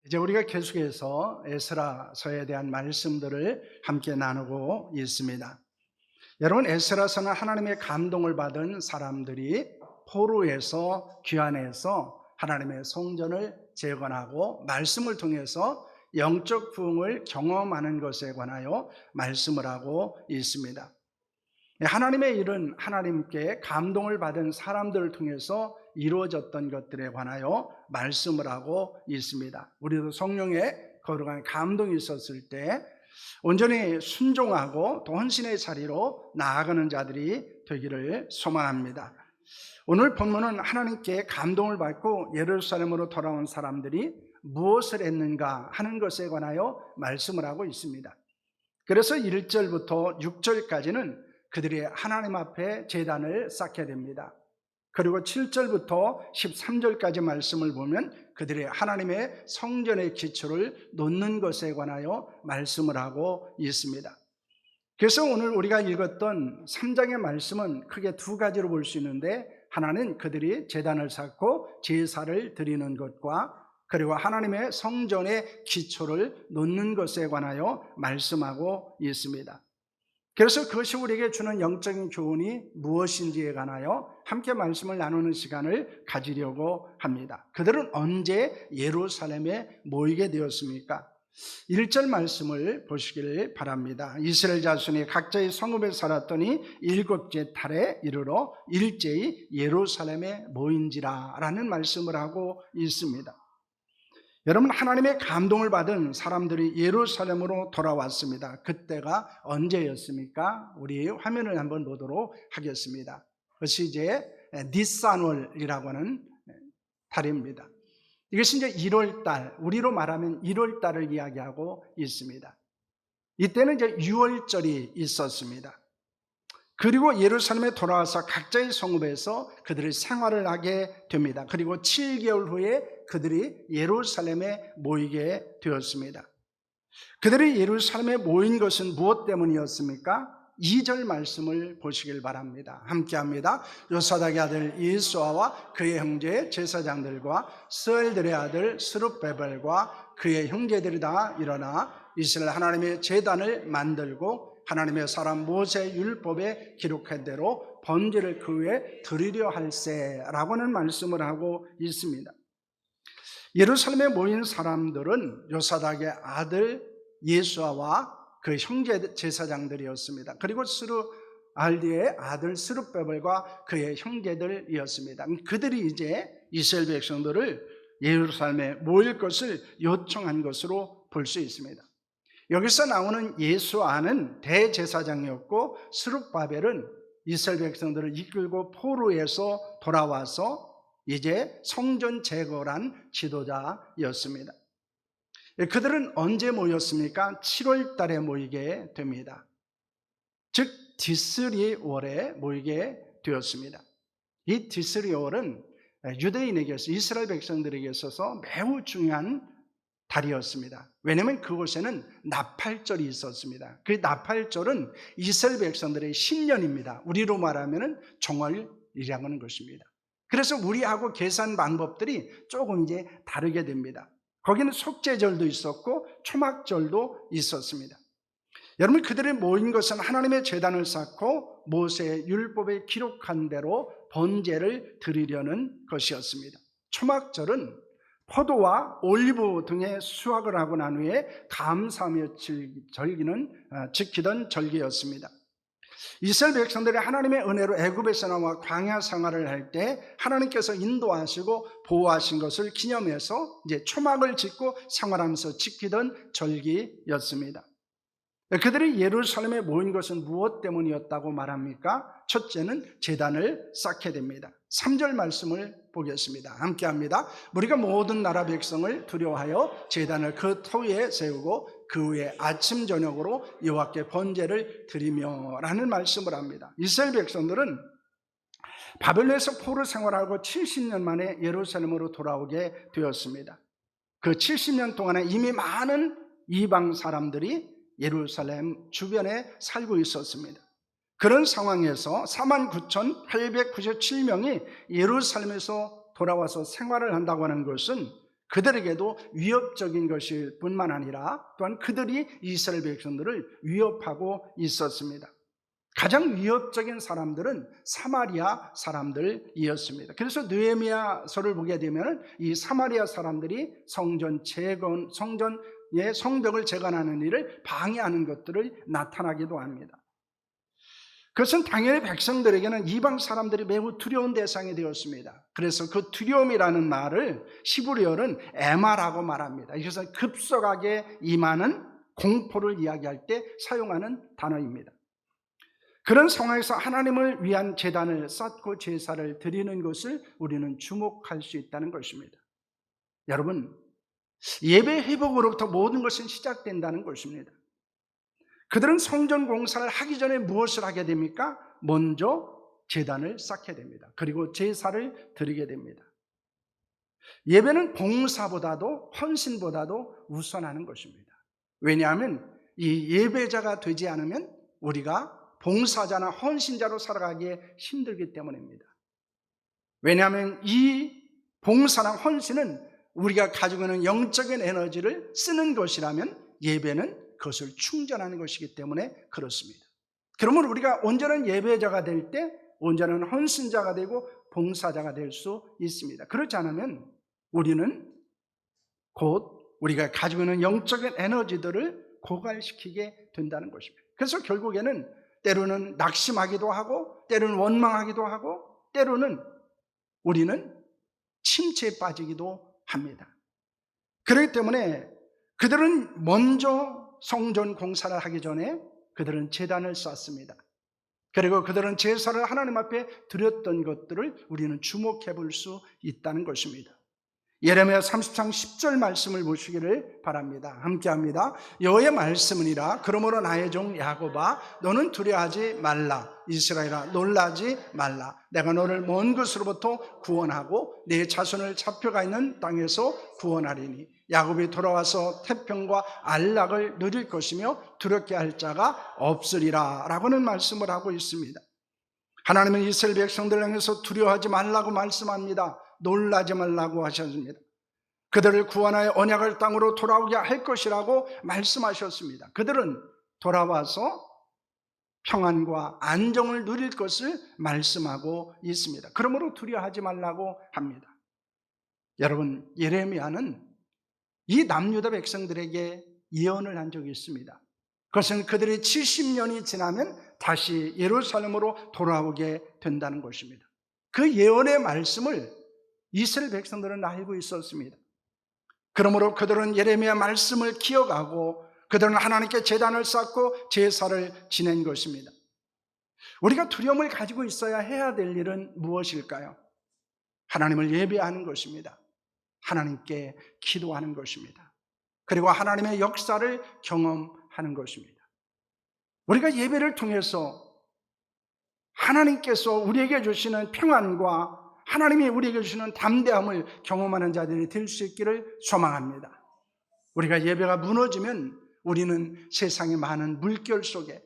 이제 우리가 계속해서 에스라서에 대한 말씀들을 함께 나누고 있습니다. 여러분, 에스라서는 하나님의 감동을 받은 사람들이 포로에서 귀환해서 하나님의 성전을 재건하고 말씀을 통해서 영적 부흥을 경험하는 것에 관하여 말씀을 하고 있습니다. 하나님의 일은 하나님께 감동을 받은 사람들을 통해서 이루어졌던 것들에 관하여 말씀을 하고 있습니다. 우리도 성령의 거룩한 감동이 있었을 때 온전히 순종하고 또 헌신의 자리로 나아가는 자들이 되기를 소망합니다. 오늘 본문은 하나님께 감동을 받고 예루살렘으로 돌아온 사람들이 무엇을 했는가 하는 것에 관하여 말씀을 하고 있습니다. 그래서 1절부터 6절까지는 그들이 하나님 앞에 제단을 쌓게 됩니다. 그리고 7절부터 13절까지 말씀을 보면 그들이 하나님의 성전의 기초를 놓는 것에 관하여 말씀을 하고 있습니다. 그래서 오늘 우리가 읽었던 3장의 말씀은 크게 두 가지로 볼 수 있는데, 하나는 그들이 제단을 쌓고 제사를 드리는 것과 그리고 하나님의 성전의 기초를 놓는 것에 관하여 말씀하고 있습니다. 그래서 그것이 우리에게 주는 영적인 교훈이 무엇인지에 관하여 함께 말씀을 나누는 시간을 가지려고 합니다. 그들은 언제 예루살렘에 모이게 되었습니까? 1절 말씀을 보시길 바랍니다. 이스라엘 자손이 각자의 성읍에 살았더니 7째 달에 이르러 일제히 예루살렘에 모인지라 라는 말씀을 하고 있습니다. 여러분, 하나님의 감동을 받은 사람들이 예루살렘으로 돌아왔습니다. 그때가 언제였습니까? 우리 화면을 한번 보도록 하겠습니다. 그것이 이제 니산월이라고 하는 달입니다. 이것이 이제 1월달, 우리로 말하면 1월달을 이야기하고 있습니다. 이때는 이제 6월절이 있었습니다. 그리고 예루살렘에 돌아와서 각자의 성읍에서 그들이 생활을 하게 됩니다. 그리고 7개월 후에 그들이 예루살렘에 모이게 되었습니다. 그들이 예루살렘에 모인 것은 무엇 때문이었습니까? 2절 말씀을 보시길 바랍니다. 함께합니다. 요사닥의 아들 이수아와 그의 형제 제사장들과 스엘들의 아들 스룹베벨과 그의 형제들이 다 일어나 이스라엘 하나님의 제단을 만들고 하나님의 사람 모세 율법에 기록한 대로 번제를 그 위에 드리려 할세라고는 말씀을 하고 있습니다. 예루살렘에 모인 사람들은 요사닥의 아들 예수아와 그 형제 제사장들이었습니다. 그리고 스루알디의 아들 스룹베벨과 그의 형제들이었습니다. 그들이 이제 이스라엘 백성들을 예루살렘에 모일 것을 요청한 것으로 볼 수 있습니다. 여기서 나오는 예수아는 대제사장이었고 스룹바벨은 이스라엘 백성들을 이끌고 포로에서 돌아와서 이제 성전 재건한 지도자였습니다. 그들은 언제 모였습니까? 7월 달에 모이게 됩니다. 즉 디스리월에 모이게 되었습니다. 이 디스리월은 유대인에게서 이스라엘 백성들에게 있어서 매우 중요한 달이었습니다. 왜냐하면 그곳에는 나팔절이 있었습니다. 그 나팔절은 이스라엘 백성들의 신년입니다. 우리로 말하면 정월이라고 하는 것입니다. 그래서 우리하고 계산 방법들이 조금 이제 다르게 됩니다. 거기는 속죄절도 있었고 초막절도 있었습니다. 여러분, 그들이 모인 것은 하나님의 제단을 쌓고 모세의 율법에 기록한 대로 번제를 드리려는 것이었습니다. 초막절은 포도와 올리브 등의 수확을 하고 난 후에 감사하며 지키던 절기였습니다. 이스라엘 백성들이 하나님의 은혜로 애굽에서 나와 광야 생활을 할 때 하나님께서 인도하시고 보호하신 것을 기념해서 이제 초막을 짓고 생활하면서 지키던 절기였습니다. 그들이 예루살렘에 모인 것은 무엇 때문이었다고 말합니까? 첫째는 제단을 쌓게 됩니다. 3절 말씀을 보겠습니다. 함께합니다. 우리가 모든 나라 백성을 두려워하여 제단을 그 터 위에 세우고 그 위에 아침 저녁으로 여호와께 번제를 드리며 라는 말씀을 합니다. 이스라엘 백성들은 바벨론에서 포로 생활하고 70년 만에 예루살렘으로 돌아오게 되었습니다. 그 70년 동안에 이미 많은 이방 사람들이 예루살렘 주변에 살고 있었습니다. 그런 상황에서 49,897명이 예루살렘에서 돌아와서 생활을 한다고 하는 것은 그들에게도 위협적인 것일 뿐만 아니라 또한 그들이 이스라엘 백성들을 위협하고 있었습니다. 가장 위협적인 사람들은 사마리아 사람들이었습니다. 그래서 느헤미야서를 보게 되면 이 사마리아 사람들이 성전의 성벽을 재건하는 일을 방해하는 것들을 나타나기도 합니다. 그것은 당연히 백성들에게는 이방 사람들이 매우 두려운 대상이 되었습니다. 그래서 그 두려움이라는 말을 히브리어는 에마라고 말합니다. 이것은 급속하게 임하는 공포를 이야기할 때 사용하는 단어입니다. 그런 상황에서 하나님을 위한 제단을 쌓고 제사를 드리는 것을 우리는 주목할 수 있다는 것입니다. 여러분, 예배 회복으로부터 모든 것은 시작된다는 것입니다. 그들은 성전 공사를 하기 전에 무엇을 하게 됩니까? 먼저 제단을 쌓게 됩니다. 그리고 제사를 드리게 됩니다. 예배는 봉사보다도 헌신보다도 우선하는 것입니다. 왜냐하면 이 예배자가 되지 않으면 우리가 봉사자나 헌신자로 살아가기에 힘들기 때문입니다. 왜냐하면 이 봉사나 헌신은 우리가 가지고 있는 영적인 에너지를 쓰는 것이라면 예배는 그것을 충전하는 것이기 때문에 그렇습니다. 그러면 우리가 온전한 예배자가 될 때 온전한 헌신자가 되고 봉사자가 될 수 있습니다. 그렇지 않으면 우리는 곧 우리가 가지고 있는 영적인 에너지들을 고갈시키게 된다는 것입니다. 그래서 결국에는 때로는 낙심하기도 하고 때로는 원망하기도 하고 때로는 우리는 침체에 빠지기도 합니다. 그렇기 때문에 그들은 먼저 성전 공사를 하기 전에 그들은 제단을 쌓습니다. 그리고 그들은 제사를 하나님 앞에 드렸던 것들을 우리는 주목해 볼 수 있다는 것입니다. 예레미야 30장 10절 말씀을 보시기를 바랍니다. 함께합니다. 여호와의 말씀이니라. 그러므로 나의 종 야곱아 너는 두려워하지 말라. 이스라엘아 놀라지 말라. 내가 너를 먼 곳으로부터 구원하고 네 자손을 잡혀가 있는 땅에서 구원하리니 야곱이 돌아와서 태평과 안락을 누릴 것이며 두렵게 할 자가 없으리라 라고는 말씀을 하고 있습니다. 하나님은 이스라엘 백성들을 향해서 두려워하지 말라고 말씀합니다. 놀라지 말라고 하셨습니다. 그들을 구원하여 언약을 땅으로 돌아오게 할 것이라고 말씀하셨습니다. 그들은 돌아와서 평안과 안정을 누릴 것을 말씀하고 있습니다. 그러므로 두려워하지 말라고 합니다. 여러분, 예레미야는 이 남유다 백성들에게 예언을 한 적이 있습니다. 그것은 그들이 70년이 지나면 다시 예루살렘으로 돌아오게 된다는 것입니다. 그 예언의 말씀을 이스라엘 백성들은 알고 있었습니다. 그러므로 그들은 예레미야 말씀을 기억하고 그들은 하나님께 제단을 쌓고 제사를 지낸 것입니다. 우리가 두려움을 가지고 있어야 해야 될 일은 무엇일까요? 하나님을 예배하는 것입니다. 하나님께 기도하는 것입니다. 그리고 하나님의 역사를 경험하는 것입니다. 우리가 예배를 통해서 하나님께서 우리에게 주시는 평안과 하나님이 우리에게 주시는 담대함을 경험하는 자들이 될 수 있기를 소망합니다. 우리가 예배가 무너지면 우리는 세상의 많은 물결 속에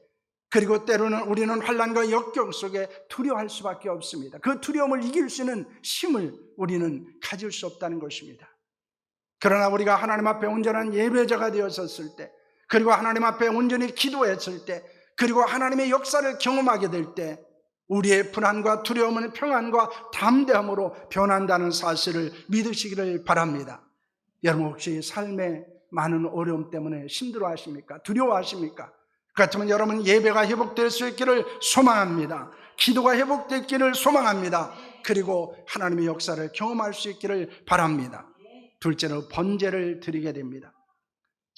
그리고 때로는 우리는 환난과 역경 속에 두려워할 수밖에 없습니다. 그 두려움을 이길 수 있는 힘을 우리는 가질 수 없다는 것입니다. 그러나 우리가 하나님 앞에 온전한 예배자가 되었을 때 그리고 하나님 앞에 온전히 기도했을 때 그리고 하나님의 역사를 경험하게 될 때 우리의 불안과 두려움은 평안과 담대함으로 변한다는 사실을 믿으시기를 바랍니다. 여러분 혹시 삶의 많은 어려움 때문에 힘들어하십니까? 두려워하십니까? 그렇다면 여러분 예배가 회복될 수 있기를 소망합니다. 기도가 회복되기를 소망합니다. 그리고 하나님의 역사를 경험할 수 있기를 바랍니다. 둘째로 번제를 드리게 됩니다.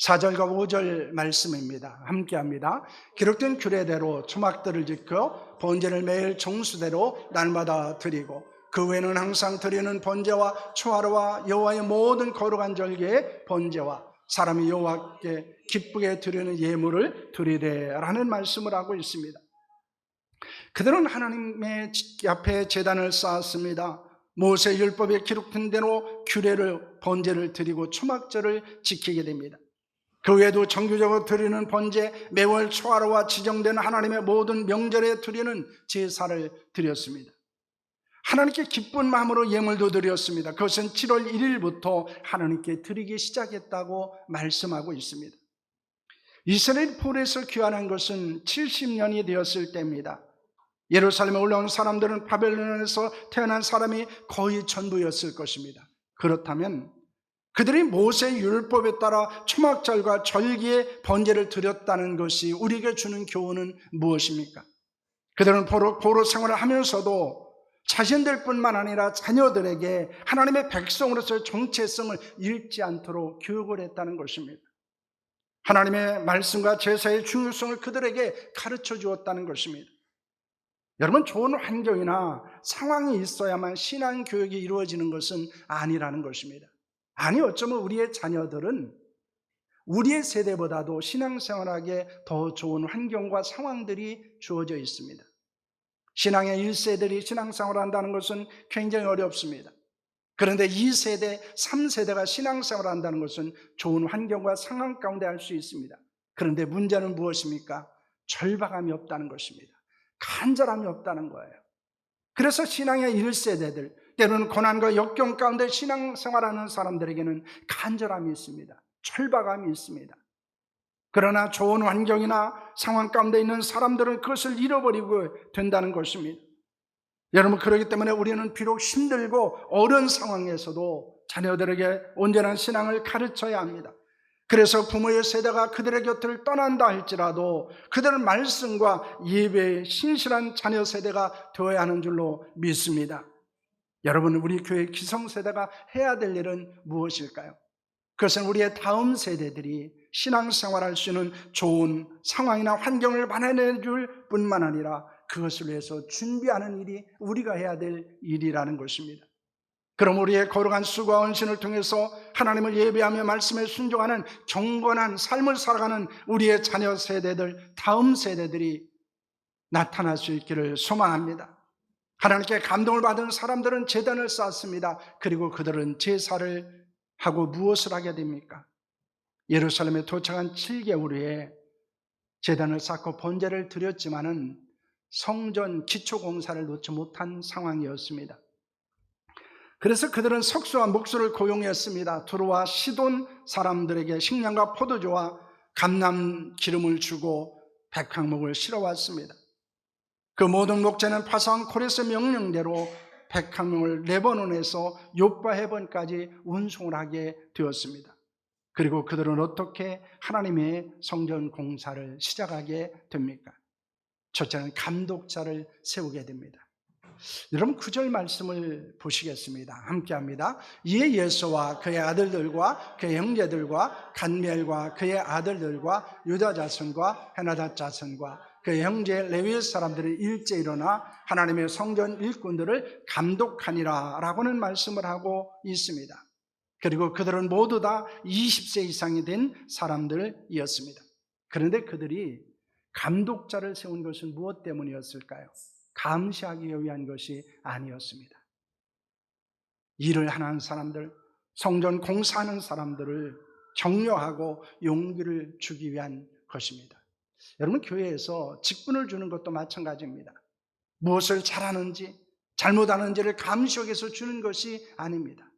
4절과 5절 말씀입니다. 함께합니다. 기록된 규례대로 초막들을 지켜 번제를 매일 정수대로 날마다 드리고 그 외에는 항상 드리는 번제와 초하루와 여호와의 모든 거룩한 절기의 번제와 사람이 여호와께 기쁘게 드리는 예물을 드리되라는 말씀을 하고 있습니다. 그들은 하나님의 앞에 제단을 쌓았습니다. 모세 율법에 기록된 대로 규례를 번제를 드리고 초막절을 지키게 됩니다. 그 외에도 정규적으로 드리는 번제, 매월 초하루와 지정된 하나님의 모든 명절에 드리는 제사를 드렸습니다. 하나님께 기쁜 마음으로 예물도 드렸습니다. 그것은 7월 1일부터 하나님께 드리기 시작했다고 말씀하고 있습니다. 이스라엘 포로에서 귀환한 것은 70년이 되었을 때입니다. 예루살렘에 올라온 사람들은 바벨론에서 태어난 사람이 거의 전부였을 것입니다. 그렇다면 그들이 모세의 율법에 따라 초막절과 절기의 번제를 드렸다는 것이 우리에게 주는 교훈은 무엇입니까? 그들은 포로 생활을 하면서도 자신들뿐만 아니라 자녀들에게 하나님의 백성으로서의 정체성을 잃지 않도록 교육을 했다는 것입니다. 하나님의 말씀과 제사의 중요성을 그들에게 가르쳐 주었다는 것입니다. 여러분, 좋은 환경이나 상황이 있어야만 신앙 교육이 이루어지는 것은 아니라는 것입니다. 아니, 어쩌면 우리의 자녀들은 우리의 세대보다도 신앙생활하기에 더 좋은 환경과 상황들이 주어져 있습니다. 신앙의 1세들이 신앙생활을 한다는 것은 굉장히 어렵습니다. 그런데 2세대, 3세대가 신앙생활을 한다는 것은 좋은 환경과 상황 가운데 할 수 있습니다. 그런데 문제는 무엇입니까? 절박함이 없다는 것입니다. 간절함이 없다는 거예요. 그래서 신앙의 1세대들, 때로는 고난과 역경 가운데 신앙생활하는 사람들에게는 간절함이 있습니다. 절박함이 있습니다. 그러나 좋은 환경이나 상황 가운데 있는 사람들은 그것을 잃어버리고 된다는 것입니다. 여러분, 그렇기 때문에 우리는 비록 힘들고 어려운 상황에서도 자녀들에게 온전한 신앙을 가르쳐야 합니다. 그래서 부모의 세대가 그들의 곁을 떠난다 할지라도 그들은 말씀과 예배에 신실한 자녀 세대가 되어야 하는 줄로 믿습니다. 여러분, 우리 교회 기성세대가 해야 될 일은 무엇일까요? 그것은 우리의 다음 세대들이 신앙생활할 수 있는 좋은 상황이나 환경을 마련해 줄 뿐만 아니라 그것을 위해서 준비하는 일이 우리가 해야 될 일이라는 것입니다. 그럼 우리의 거룩한 수고와 헌신을 통해서 하나님을 예배하며 말씀에 순종하는 경건한 삶을 살아가는 우리의 자녀 세대들, 다음 세대들이 나타날 수 있기를 소망합니다. 하나님께 감동을 받은 사람들은 제단을 쌓습니다. 그리고 그들은 제사를 하고 무엇을 하게 됩니까? 예루살렘에 도착한 7개월 후에 제단을 쌓고 번제를 드렸지만은 성전 기초 공사를 놓지 못한 상황이었습니다. 그래서 그들은 석수와 목수를 고용했습니다. 두로와 시돈 사람들에게 식량과 포도주와 감람 기름을 주고 백향목을 실어왔습니다. 그 모든 목재는 파사한 코레스 명령대로 백향목을 레바논에서 욥과 헤본까지 운송을 하게 되었습니다. 그리고 그들은 어떻게 하나님의 성전 공사를 시작하게 됩니까? 첫째는 감독자를 세우게 됩니다. 여러분, 9절 말씀을 보시겠습니다. 함께합니다. 이에 예수와 그의 아들들과 그의 형제들과 간미엘과 그의 아들들과 유다 자손과 헤나다 자손과 그의 형제 레위 사람들이 일제 일어나 하나님의 성전 일꾼들을 감독하니라 라고는 말씀을 하고 있습니다. 그리고 그들은 모두 다 20세 이상이 된 사람들이었습니다. 그런데 그들이 감독자를 세운 것은 무엇 때문이었을까요? 감시하기 위한 것이 아니었습니다. 일을 하는 사람들, 성전 공사하는 사람들을 격려하고 용기를 주기 위한 것입니다. 여러분, 교회에서 직분을 주는 것도 마찬가지입니다. 무엇을 잘하는지 잘못하는지를 감시하기 위해서 주는 것이 아닙니다.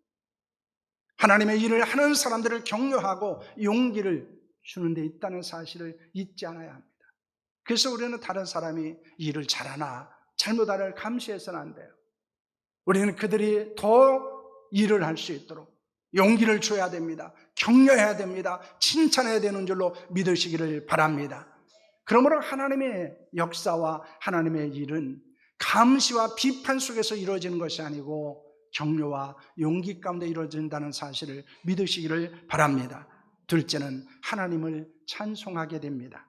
하나님의 일을 하는 사람들을 격려하고 용기를 주는 데 있다는 사실을 잊지 않아야 합니다. 그래서 우리는 다른 사람이 일을 잘하나 잘못하나를 감시해서는 안 돼요. 우리는 그들이 더 일을 할 수 있도록 용기를 줘야 됩니다. 격려해야 됩니다. 칭찬해야 되는 줄로 믿으시기를 바랍니다. 그러므로 하나님의 역사와 하나님의 일은 감시와 비판 속에서 이루어지는 것이 아니고 격려와 용기 가운데 이루어진다는 사실을 믿으시기를 바랍니다. 둘째는 하나님을 찬송하게 됩니다.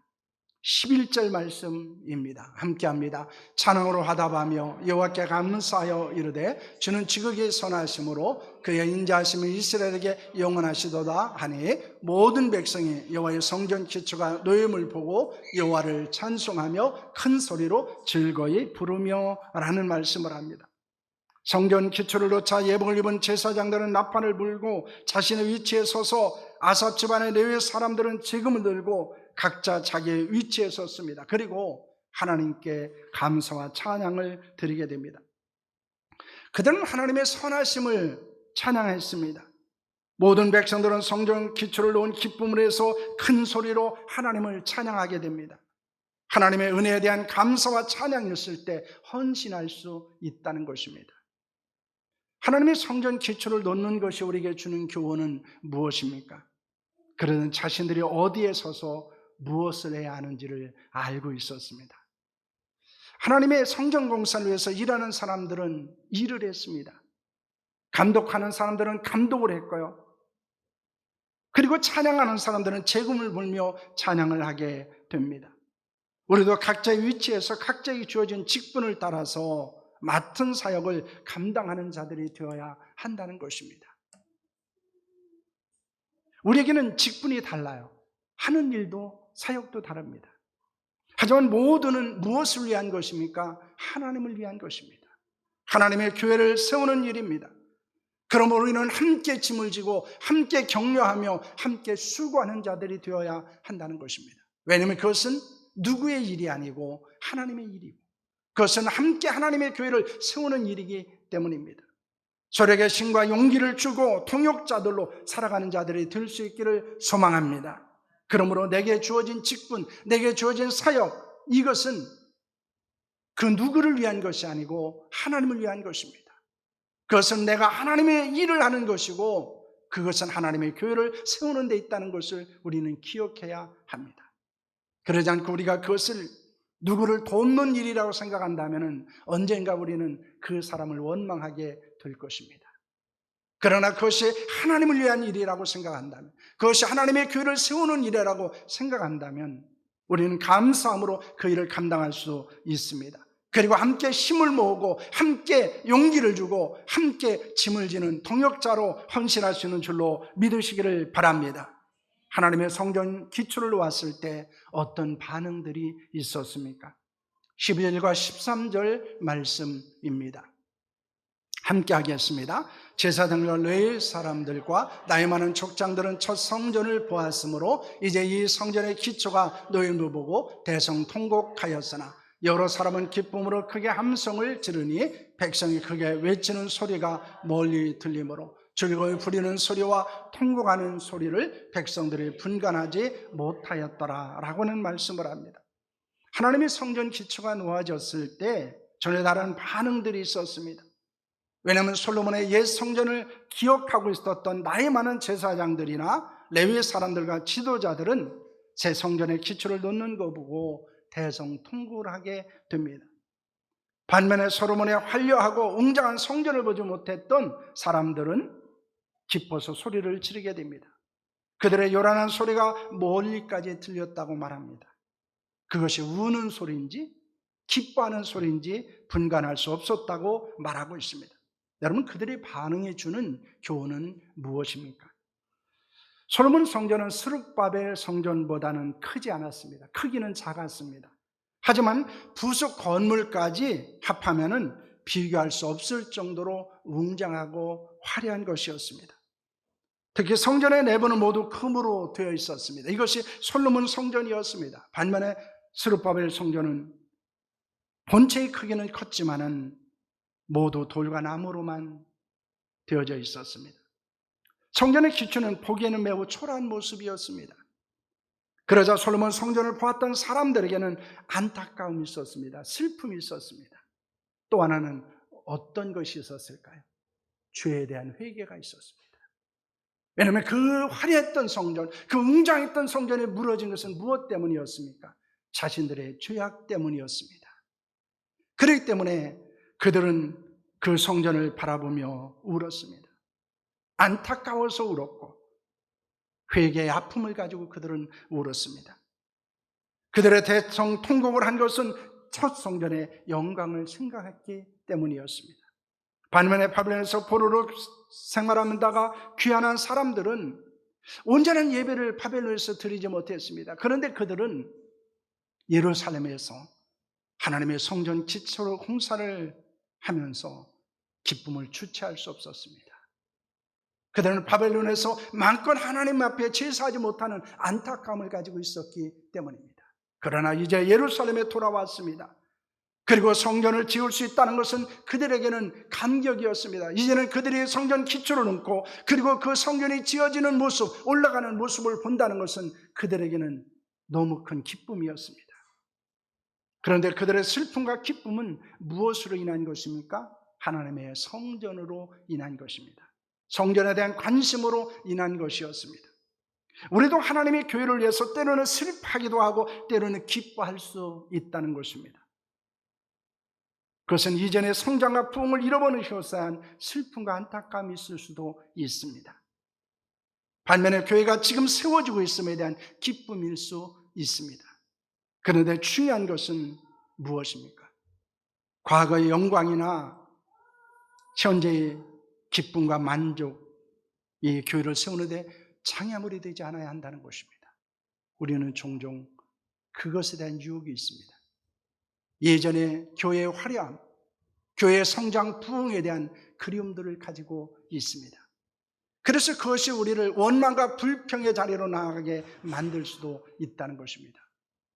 11절 말씀입니다. 함께합니다. 찬양으로 화답하며 여호와께 감사하여 이르되 주는 지극히 선하심으로 그의 인자하심은 이스라엘에게 영원하시도다 하니 모든 백성이 여호와의 성전 기초가 놓임을 보고 여호와를 찬송하며 큰 소리로 즐거이 부르며 라는 말씀을 합니다. 성전 기초를 놓자 예복을 입은 제사장들은 나팔을 불고 자신의 위치에 서서 아삽 집안의 레위 사람들은 재금을 들고 각자 자기의 위치에 섰습니다. 그리고 하나님께 감사와 찬양을 드리게 됩니다. 그들은 하나님의 선하심을 찬양했습니다. 모든 백성들은 성전 기초를 놓은 기쁨을 해서 큰 소리로 하나님을 찬양하게 됩니다. 하나님의 은혜에 대한 감사와 찬양이었을 때 헌신할 수 있다는 것입니다. 하나님의 성전 기초를 놓는 것이 우리에게 주는 교훈은 무엇입니까? 그들은 자신들이 어디에 서서 무엇을 해야 하는지를 알고 있었습니다. 하나님의 성전 공사를 위해서 일하는 사람들은 일을 했습니다. 감독하는 사람들은 감독을 했고요. 그리고 찬양하는 사람들은 재금을 물며 찬양을 하게 됩니다. 우리도 각자의 위치에서 각자에게 주어진 직분을 따라서 맡은 사역을 감당하는 자들이 되어야 한다는 것입니다. 우리에게는 직분이 달라요. 하는 일도 사역도 다릅니다. 하지만 모두는 무엇을 위한 것입니까? 하나님을 위한 것입니다. 하나님의 교회를 세우는 일입니다. 그러므로 우리는 함께 짐을 지고 함께 격려하며 함께 수고하는 자들이 되어야 한다는 것입니다. 왜냐하면 그것은 누구의 일이 아니고 하나님의 일이고, 그것은 함께 하나님의 교회를 세우는 일이기 때문입니다. 서로에게 힘과 용기를 주고 동역자들로 살아가는 자들이 될 수 있기를 소망합니다. 그러므로 내게 주어진 직분, 내게 주어진 사역, 이것은 그 누구를 위한 것이 아니고 하나님을 위한 것입니다. 그것은 내가 하나님의 일을 하는 것이고, 그것은 하나님의 교회를 세우는 데 있다는 것을 우리는 기억해야 합니다. 그러지 않고 우리가 그것을 누구를 돕는 일이라고 생각한다면 언젠가 우리는 그 사람을 원망하게 될 것입니다. 그러나 그것이 하나님을 위한 일이라고 생각한다면, 그것이 하나님의 교회를 세우는 일이라고 생각한다면 우리는 감사함으로 그 일을 감당할 수 있습니다. 그리고 함께 힘을 모으고 함께 용기를 주고 함께 짐을 지는 동역자로 헌신할 수 있는 줄로 믿으시기를 바랍니다. 하나님의 성전 기초를 놓았을 때 어떤 반응들이 있었습니까? 12절과 13절 말씀입니다. 함께 하겠습니다. 제사장과 레위 사람들과 나이 많은 족장들은 첫 성전을 보았으므로 이제 이 성전의 기초가 놓임을 보고 대성통곡하였으나 여러 사람은 기쁨으로 크게 함성을 지르니 백성이 크게 외치는 소리가 멀리 들리므로 즐거이 부리는 소리와 통곡하는 소리를 백성들이 분간하지 못하였더라 라고는 말씀을 합니다. 하나님의 성전 기초가 놓아졌을 때 전혀 다른 반응들이 있었습니다. 왜냐하면 솔로몬의 옛 성전을 기억하고 있었던 나이 많은 제사장들이나 레위 사람들과 지도자들은 새 성전의 기초를 놓는 거 보고 대성통곡을 하게 됩니다. 반면에 솔로몬의 화려하고 웅장한 성전을 보지 못했던 사람들은 기뻐서 소리를 지르게 됩니다. 그들의 요란한 소리가 멀리까지 들렸다고 말합니다. 그것이 우는 소리인지 기뻐하는 소리인지 분간할 수 없었다고 말하고 있습니다. 여러분, 그들의 반응이 주는 교훈은 무엇입니까? 솔로몬 성전은 스룹바벨 성전보다는 크지 않았습니다. 크기는 작았습니다. 하지만 부속 건물까지 합하면은 비교할 수 없을 정도로 웅장하고 화려한 것이었습니다. 특히 성전의 내부는 모두 금으로 되어 있었습니다. 이것이 솔로몬 성전이었습니다. 반면에 스룹바벨 성전은 본체의 크기는 컸지만은 모두 돌과 나무로만 되어져 있었습니다. 성전의 기초는 보기에는 매우 초라한 모습이었습니다. 그러자 솔로몬 성전을 보았던 사람들에게는 안타까움이 있었습니다. 슬픔이 있었습니다. 또 하나는 어떤 것이 있었을까요? 죄에 대한 회개가 있었습니다. 왜냐하면 그 화려했던 성전, 그 웅장했던 성전이 무너진 것은 무엇 때문이었습니까? 자신들의 죄악 때문이었습니다. 그렇기 때문에 그들은 그 성전을 바라보며 울었습니다. 안타까워서 울었고 회개의 아픔을 가지고 그들은 울었습니다. 그들의 대성통곡을 한 것은 첫 성전의 영광을 생각했기 때문이었습니다. 반면에 바벨론에서 포로로 생활하다가 귀환한 사람들은 온전한 예배를 바벨론에서 드리지 못했습니다. 그런데 그들은 예루살렘에서 하나님의 성전 기초로 공사를 하면서 기쁨을 주체할 수 없었습니다. 그들은 바벨론에서 마음껏 하나님 앞에 제사하지 못하는 안타까움을 가지고 있었기 때문입니다. 그러나 이제 예루살렘에 돌아왔습니다. 그리고 성전을 지을 수 있다는 것은 그들에게는 감격이었습니다. 이제는 그들이 성전 기초를 얹고 그리고 그 성전이 지어지는 모습, 올라가는 모습을 본다는 것은 그들에게는 너무 큰 기쁨이었습니다. 그런데 그들의 슬픔과 기쁨은 무엇으로 인한 것입니까? 하나님의 성전으로 인한 것입니다. 성전에 대한 관심으로 인한 것이었습니다. 우리도 하나님의 교회를 위해서 때로는 슬퍼하기도 하고 때로는 기뻐할 수 있다는 것입니다. 그것은 이전의 성장과 부흥을 잃어버리셔서 한 슬픔과 안타까움이 있을 수도 있습니다. 반면에 교회가 지금 세워지고 있음에 대한 기쁨일 수 있습니다. 그런데 중요한 것은 무엇입니까? 과거의 영광이나 현재의 기쁨과 만족, 이 교회를 세우는 데 장애물이 되지 않아야 한다는 것입니다. 우리는 종종 그것에 대한 유혹이 있습니다. 예전에 교회의 화려함, 교회의 성장 부흥에 대한 그리움들을 가지고 있습니다. 그래서 그것이 우리를 원망과 불평의 자리로 나아가게 만들 수도 있다는 것입니다.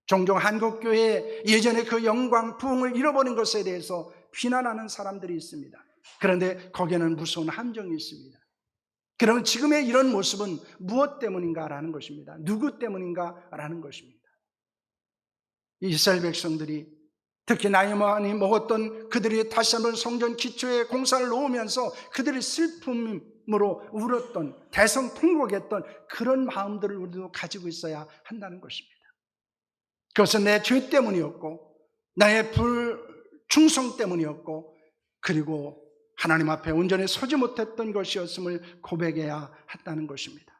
종종 한국교회의 예전에 그 영광 부흥을 잃어버린 것에 대해서 비난하는 사람들이 있습니다. 그런데 거기에는 무서운 함정이 있습니다. 그럼 지금의 이런 모습은 무엇 때문인가라는 것입니다. 누구 때문인가라는 것입니다. 이스라엘 백성들이 특히 나이 많이 먹었던 그들이 다시 한번 성전 기초에 공사를 놓으면서 그들이 슬픔으로 울었던, 대성통곡했던 그런 마음들을 우리도 가지고 있어야 한다는 것입니다. 그것은 내 죄 때문이었고 나의 불충성 때문이었고 그리고 하나님 앞에 온전히 서지 못했던 것이었음을 고백해야 한다는 것입니다.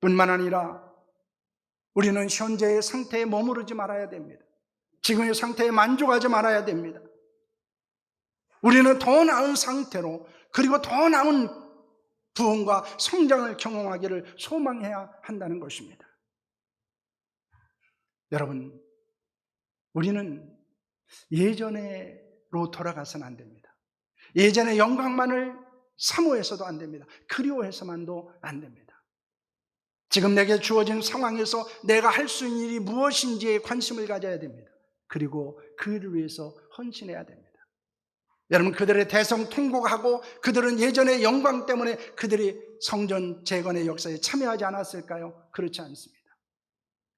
뿐만 아니라 우리는 현재의 상태에 머무르지 말아야 됩니다. 지금의 상태에 만족하지 말아야 됩니다. 우리는 더 나은 상태로 그리고 더 나은 부흥과 성장을 경험하기를 소망해야 한다는 것입니다. 여러분, 우리는 예전으로 돌아가서는 안 됩니다. 예전의 영광만을 사모해서도 안 됩니다. 그리워해서만도 안 됩니다. 지금 내게 주어진 상황에서 내가 할 수 있는 일이 무엇인지에 관심을 가져야 됩니다. 그리고 그를 위해서 헌신해야 됩니다. 여러분, 그들의 대성통곡하고 그들은 예전의 영광 때문에 그들이 성전 재건의 역사에 참여하지 않았을까요? 그렇지 않습니다.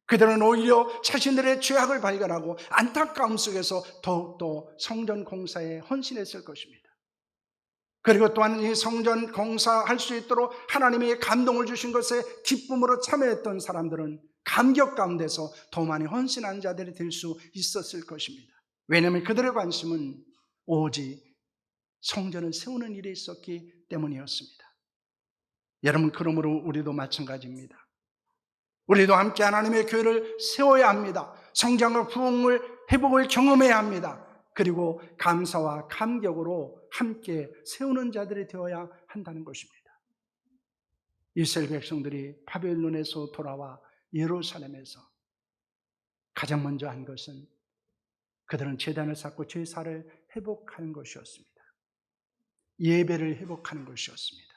그들은 오히려 자신들의 죄악을 발견하고 안타까움 속에서 더욱더 성전 공사에 헌신했을 것입니다. 그리고 또한 이 성전 공사할 수 있도록 하나님의 감동을 주신 것에 기쁨으로 참여했던 사람들은 감격 가운데서 더 많이 헌신한 자들이 될 수 있었을 것입니다. 왜냐하면 그들의 관심은 오직 성전을 세우는 일에 있었기 때문이었습니다. 여러분, 그러므로 우리도 마찬가지입니다. 우리도 함께 하나님의 교회를 세워야 합니다. 성장과 부흥을, 회복을 경험해야 합니다. 그리고 감사와 감격으로 함께 세우는 자들이 되어야 한다는 것입니다. 이스라엘 백성들이 바벨론에서 돌아와 예루살렘에서 가장 먼저 한 것은 그들은 제단을 쌓고 제사를 회복하는 것이었습니다. 예배를 회복하는 것이었습니다.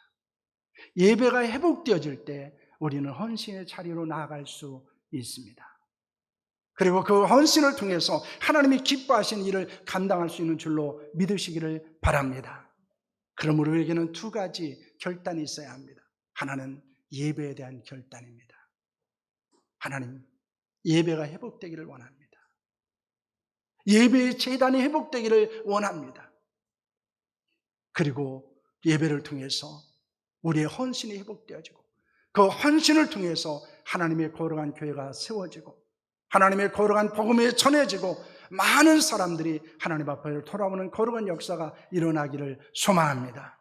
예배가 회복되어질 때 우리는 헌신의 자리로 나아갈 수 있습니다. 그리고 그 헌신을 통해서 하나님이 기뻐하시는 일을 감당할 수 있는 줄로 믿으시기를 바랍니다. 그러므로 우리에게는 두 가지 결단이 있어야 합니다. 하나는 예배에 대한 결단입니다. 하나님, 예배가 회복되기를 원합니다. 예배의 제단이 회복되기를 원합니다. 그리고 예배를 통해서 우리의 헌신이 회복되어지고 그 헌신을 통해서 하나님의 거룩한 교회가 세워지고 하나님의 거룩한 복음이 전해지고 많은 사람들이 하나님 앞에 돌아오는 거룩한 역사가 일어나기를 소망합니다.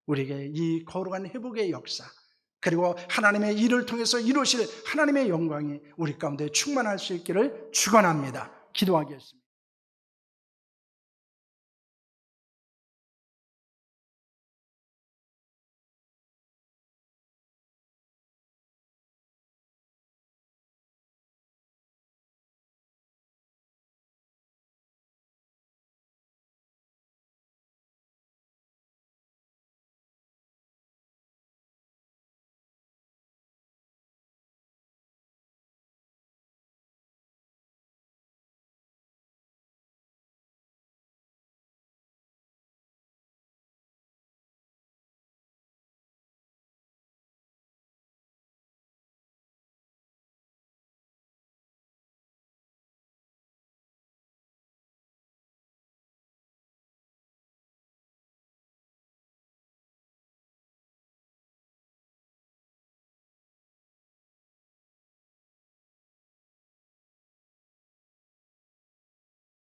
우리에게 이 거룩한 회복의 역사 그리고 하나님의 일을 통해서 이루실 하나님의 영광이 우리 가운데 충만할 수 있기를 축원합니다. 기도하겠습니다.